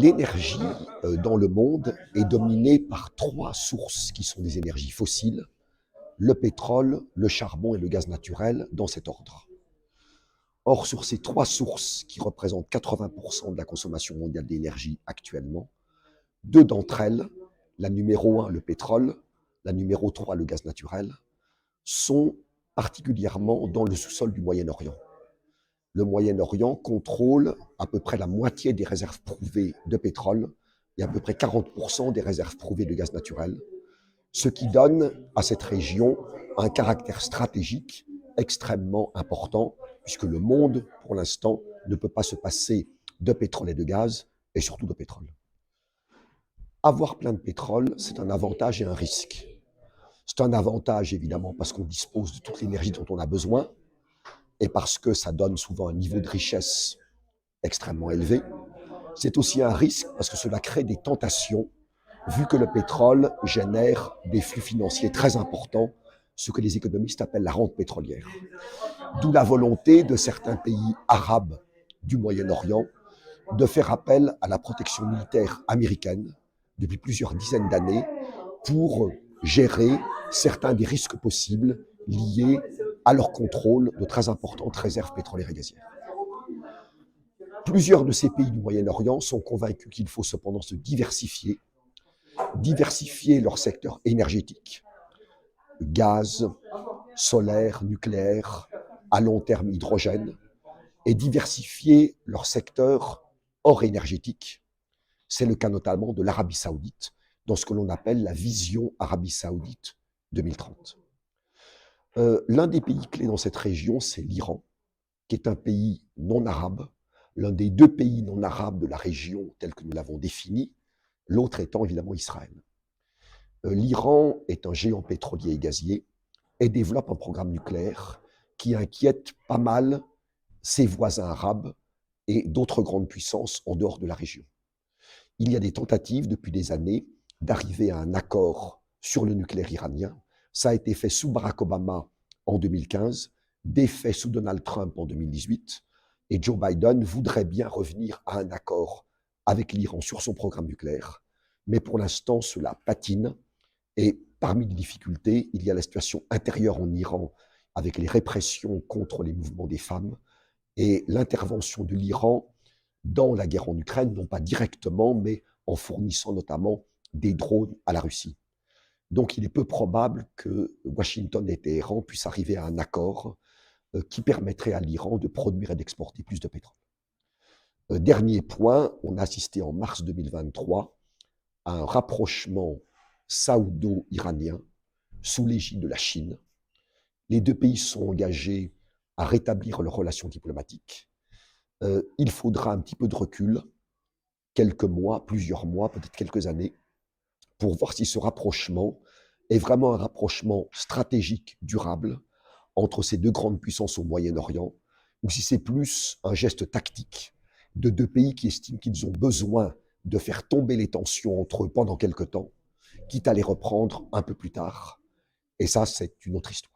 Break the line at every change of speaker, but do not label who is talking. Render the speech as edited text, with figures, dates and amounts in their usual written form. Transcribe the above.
L'énergie dans le monde est dominée par trois sources qui sont des énergies fossiles, le pétrole, le charbon et le gaz naturel, dans cet ordre. Or, sur ces trois sources qui représentent 80% de la consommation mondiale d'énergie actuellement, deux d'entre elles, la numéro 1, le pétrole, la numéro 3, le gaz naturel, sont particulièrement dans le sous-sol du Moyen-Orient. Le Moyen-Orient contrôle à peu près la moitié des réserves prouvées de pétrole et à peu près 40% des réserves prouvées de gaz naturel, ce qui donne à cette région un caractère stratégique extrêmement important, puisque le monde, pour l'instant, ne peut pas se passer de pétrole et de gaz, et surtout de pétrole. Avoir plein de pétrole, c'est un avantage et un risque. C'est un avantage, évidemment, parce qu'on dispose de toute l'énergie dont on a besoin, et parce que ça donne souvent un niveau de richesse extrêmement élevé. C'est aussi un risque, parce que cela crée des tentations, vu que le pétrole génère des flux financiers très importants, ce que les économistes appellent la rente pétrolière. D'où la volonté de certains pays arabes du Moyen-Orient de faire appel à la protection militaire américaine depuis plusieurs dizaines d'années pour gérer certains des risques possibles liés à leur contrôle de très importantes réserves pétrolières et gazières. Plusieurs de ces pays du Moyen-Orient sont convaincus qu'il faut cependant se diversifier leur secteur énergétique, gaz, solaire, nucléaire, à long terme hydrogène, et diversifier leur secteur hors énergétique. C'est le cas notamment de l'Arabie Saoudite, dans ce que l'on appelle la vision Arabie Saoudite 2030. L'un des pays clés dans cette région, c'est l'Iran, qui est un pays non arabe, l'un des deux pays non arabes de la région tel que nous l'avons défini, l'autre étant évidemment Israël. L'Iran est un géant pétrolier et gazier et développe un programme nucléaire qui inquiète pas mal ses voisins arabes et d'autres grandes puissances en dehors de la région. Il y a des tentatives depuis des années d'arriver à un accord sur le nucléaire iranien. Ça a été fait sous Barack Obama en 2015, défait sous Donald Trump en 2018, et Joe Biden voudrait bien revenir à un accord avec l'Iran sur son programme nucléaire. Mais pour l'instant, cela patine. Et parmi les difficultés, il y a la situation intérieure en Iran avec les répressions contre les mouvements des femmes et l'intervention de l'Iran dans la guerre en Ukraine, non pas directement, mais en fournissant notamment des drones à la Russie. Donc il est peu probable que Washington et Téhéran puissent arriver à un accord qui permettrait à l'Iran de produire et d'exporter plus de pétrole. Dernier point, on a assisté en mars 2023 à un rapprochement saoudo-iranien sous l'égide de la Chine. Les deux pays sont engagés à rétablir leurs relations diplomatiques. Il faudra un petit peu de recul, quelques mois, plusieurs mois, peut-être quelques années, pour voir si ce rapprochement est vraiment un rapprochement stratégique, durable, entre ces deux grandes puissances au Moyen-Orient, ou si c'est plus un geste tactique de deux pays qui estiment qu'ils ont besoin de faire tomber les tensions entre eux pendant quelque temps, quitte à les reprendre un peu plus tard. Et ça, c'est une autre histoire.